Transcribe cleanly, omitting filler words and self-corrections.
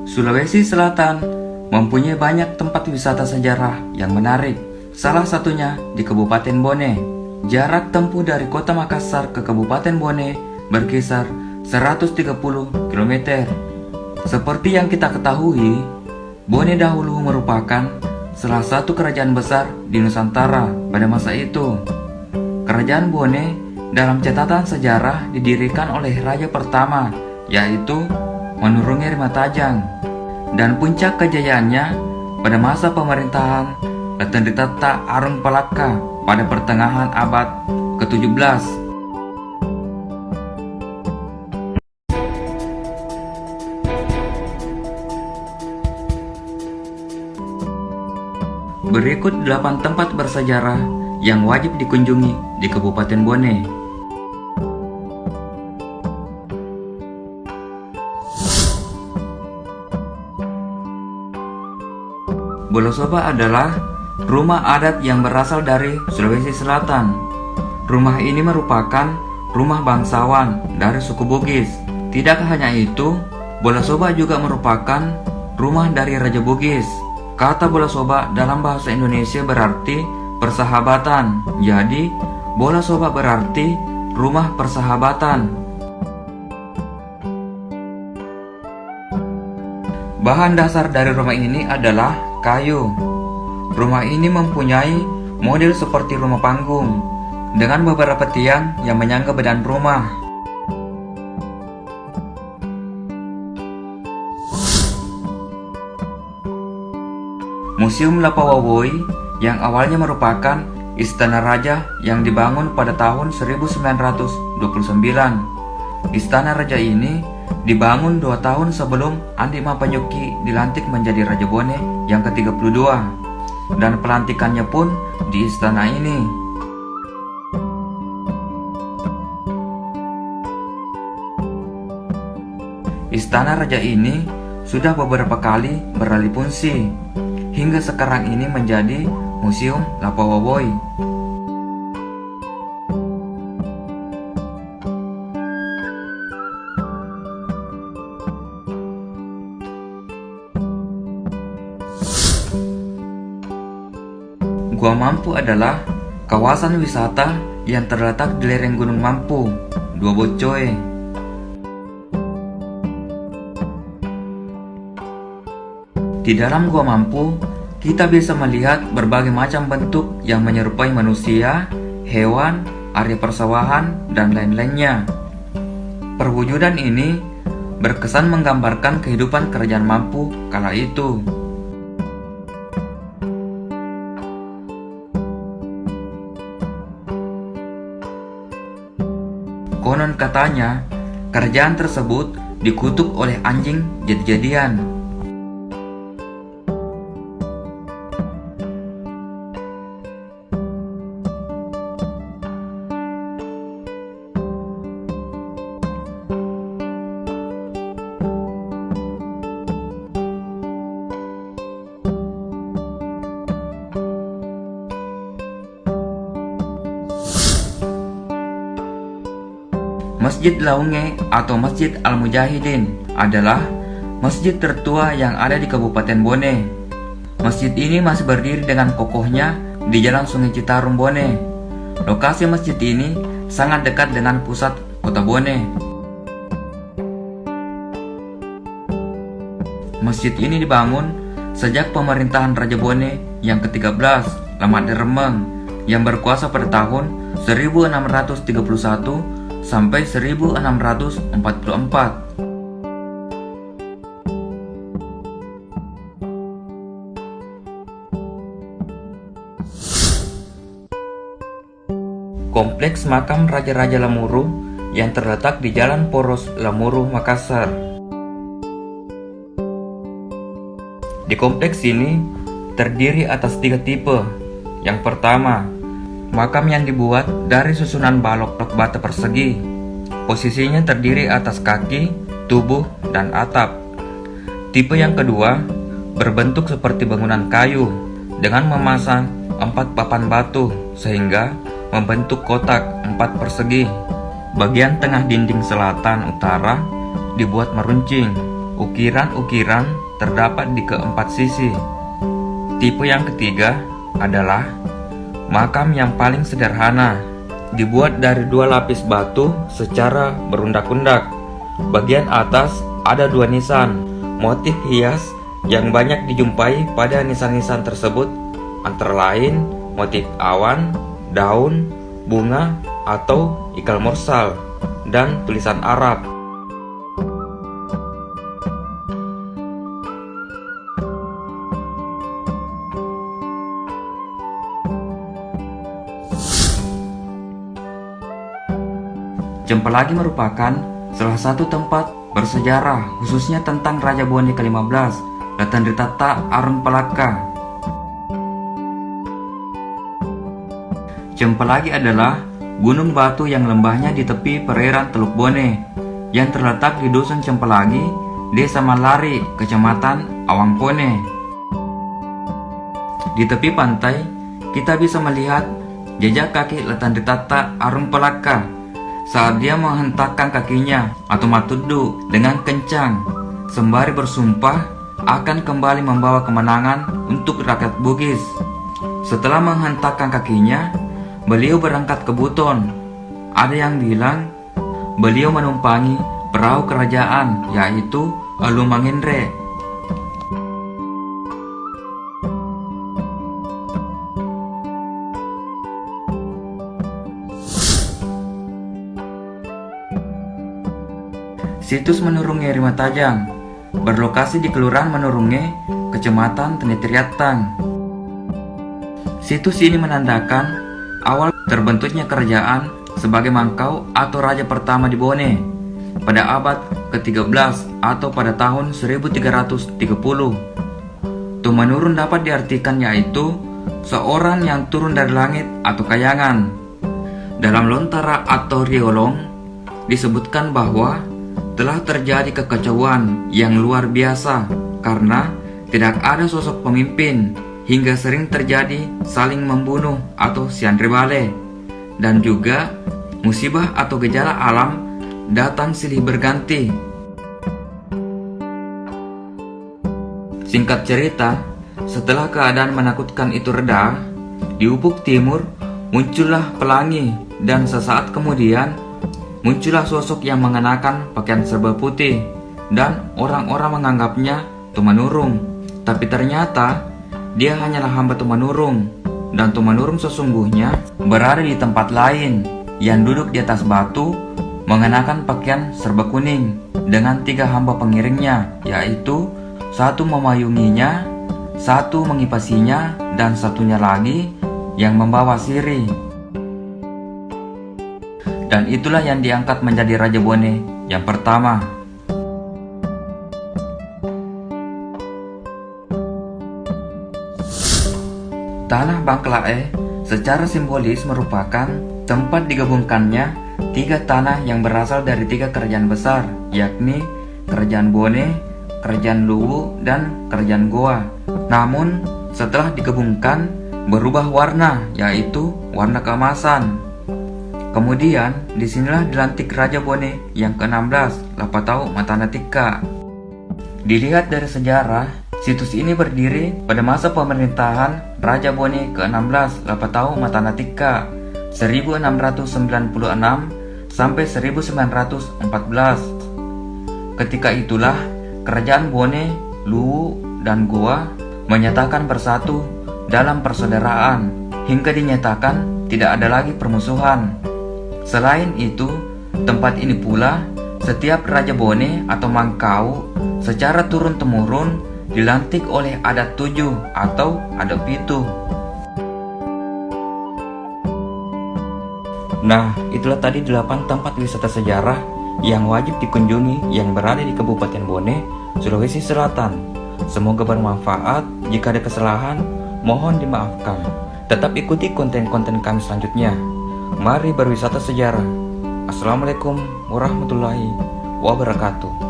Sulawesi Selatan mempunyai banyak tempat wisata sejarah yang menarik. Salah satunya di Kabupaten Bone. Jarak tempuh dari Kota Makassar ke Kabupaten Bone berkisar 130 km. Seperti yang kita ketahui, Bone dahulu merupakan salah satu kerajaan besar di Nusantara pada masa itu. Kerajaan Bone dalam catatan sejarah didirikan oleh raja pertama, yaitu Manurungere Matajang, dan puncak kejayaannya pada masa pemerintahan Letendritata Arung Palaka pada pertengahan abad ke-17. Berikut 8 tempat bersejarah yang wajib dikunjungi di Kabupaten Bone. Bolosoba adalah rumah adat yang berasal dari Sulawesi Selatan. Rumah ini merupakan rumah bangsawan dari suku Bugis. Tidak hanya itu, Bolosoba juga merupakan rumah dari Raja Bugis. Kata Bolosoba dalam bahasa Indonesia berarti persahabatan. Jadi, Bolosoba berarti rumah persahabatan. Bahan dasar dari rumah ini adalah kayu. Rumah ini mempunyai model seperti rumah panggung dengan beberapa tiang yang menyangga badan rumah. Museum Lapawawoi yang awalnya merupakan istana raja yang dibangun pada tahun 1929. Istana raja ini dibangun 2 tahun sebelum Andi Mapanyuki dilantik menjadi Raja Bone yang ke-32, dan pelantikannya pun di istana ini. Istana raja ini sudah beberapa kali beralih fungsi, hingga sekarang ini menjadi Museum Lapawawoi. Gua Mampu adalah kawasan wisata yang terletak di lereng Gunung Mampu, Dua Bocoe. Di dalam Gua Mampu, kita bisa melihat berbagai macam bentuk yang menyerupai manusia, hewan, area persawahan, dan lain-lainnya. Perwujudan ini berkesan menggambarkan kehidupan kerajaan Mampu kala itu. Konon katanya, kerajaan tersebut dikutuk oleh anjing jadi-jadian. Masjid Launge atau Masjid Al-Mujahidin adalah masjid tertua yang ada di Kabupaten Bone. Masjid ini masih berdiri dengan kokohnya di Jalan Sungai Citarum, Bone. Lokasi masjid ini sangat dekat dengan pusat kota Bone. Masjid ini dibangun sejak pemerintahan Raja Bone yang ke-13, Lamat Deremeng, yang berkuasa pada tahun 1631 sampai 1644. Kompleks makam Raja-Raja Lamuru yang terletak di Jalan Poros Lamuru, Makassar. Di kompleks ini terdiri atas 3 tipe. Yang pertama, makam yang dibuat dari susunan balok bata persegi. Posisinya terdiri atas kaki, tubuh, dan atap. Tipe yang kedua berbentuk seperti bangunan kayu dengan memasang 4 papan batu sehingga membentuk kotak 4 persegi. Bagian tengah dinding selatan utara dibuat meruncing. Ukiran-ukiran terdapat di keempat sisi. Tipe yang ketiga adalah makam yang paling sederhana, dibuat dari 2 lapis batu secara berundak-undak. Bagian atas ada 2 nisan. Motif hias yang banyak dijumpai pada nisan-nisan tersebut antara lain motif awan, daun, bunga, atau ikal mursal, dan tulisan Arab. Cempelagi merupakan salah satu tempat bersejarah khususnya tentang Raja Bone ke-15, Latandritata Arun Palaka. Cempelagi adalah gunung batu yang lembahnya di tepi perairan Teluk Bone yang terletak di Dusun Cempelagi, Desa Malari, Kecamatan Awangpone. Di tepi pantai, kita bisa melihat jejak kaki Latandritata Arun Palaka saat dia menghentakkan kakinya atau matudu dengan kencang, sembari bersumpah akan kembali membawa kemenangan untuk rakyat Bugis. Setelah menghentakkan kakinya, beliau berangkat ke Buton. Ada yang bilang beliau menumpangi perahu kerajaan, yaitu Alumangindre. Situs Menurunge Rimatajang berlokasi di Kelurahan Menurunge, Kecamatan Tenitiriatang. Situs ini menandakan awal terbentuknya kerajaan sebagai Mangkau atau raja pertama di Bone pada abad ke-13 atau pada tahun 1330. Tumanurun dapat diartikan yaitu seorang yang turun dari langit atau kayangan. Dalam Lontara atau Riolong disebutkan bahwa telah terjadi kekacauan yang luar biasa karena tidak ada sosok pemimpin hingga sering terjadi saling membunuh atau sianrebale, dan juga musibah atau gejala alam datang silih berganti. Singkat cerita, setelah keadaan menakutkan itu reda, di ufuk timur muncullah pelangi, dan sesaat kemudian muncullah sosok yang mengenakan pakaian serba putih, dan orang-orang menganggapnya Tumanurung. Tapi ternyata dia hanyalah hamba Tumanurung, dan Tumanurung sesungguhnya berada di tempat lain yang duduk di atas batu mengenakan pakaian serba kuning dengan 3 hamba pengiringnya, yaitu 1 memayunginya, 1 mengipasinya, dan satunya lagi yang membawa sirih. Dan itulah yang diangkat menjadi Raja Bone yang pertama. Tanah Bangklae secara simbolis merupakan tempat digabungkannya 3 tanah yang berasal dari 3 kerajaan besar, yakni Kerajaan Bone, Kerajaan Luwu, dan Kerajaan Goa. Namun setelah digabungkan berubah warna, yaitu warna keemasan. Kemudian disinilah dilantik Raja Bone yang ke-16, Lapatau Matanatika. Dilihat dari sejarah, situs ini berdiri pada masa pemerintahan Raja Bone ke-16, Lapatau Matanatika 1696 sampai 1914. Ketika itulah Kerajaan Bone, Luwu, dan Goa menyatakan bersatu dalam persaudaraan hingga dinyatakan tidak ada lagi permusuhan. Selain itu, tempat ini pula setiap Raja Bone atau Mangkau secara turun-temurun dilantik oleh adat 7 atau adat pitu. Nah, itulah tadi 8 tempat wisata sejarah yang wajib dikunjungi yang berada di Kabupaten Bone, Sulawesi Selatan. Semoga bermanfaat. Jika ada kesalahan, mohon dimaafkan. Tetap ikuti konten-konten kami selanjutnya. Mari berwisata sejarah. Assalamualaikum warahmatullahi wabarakatuh.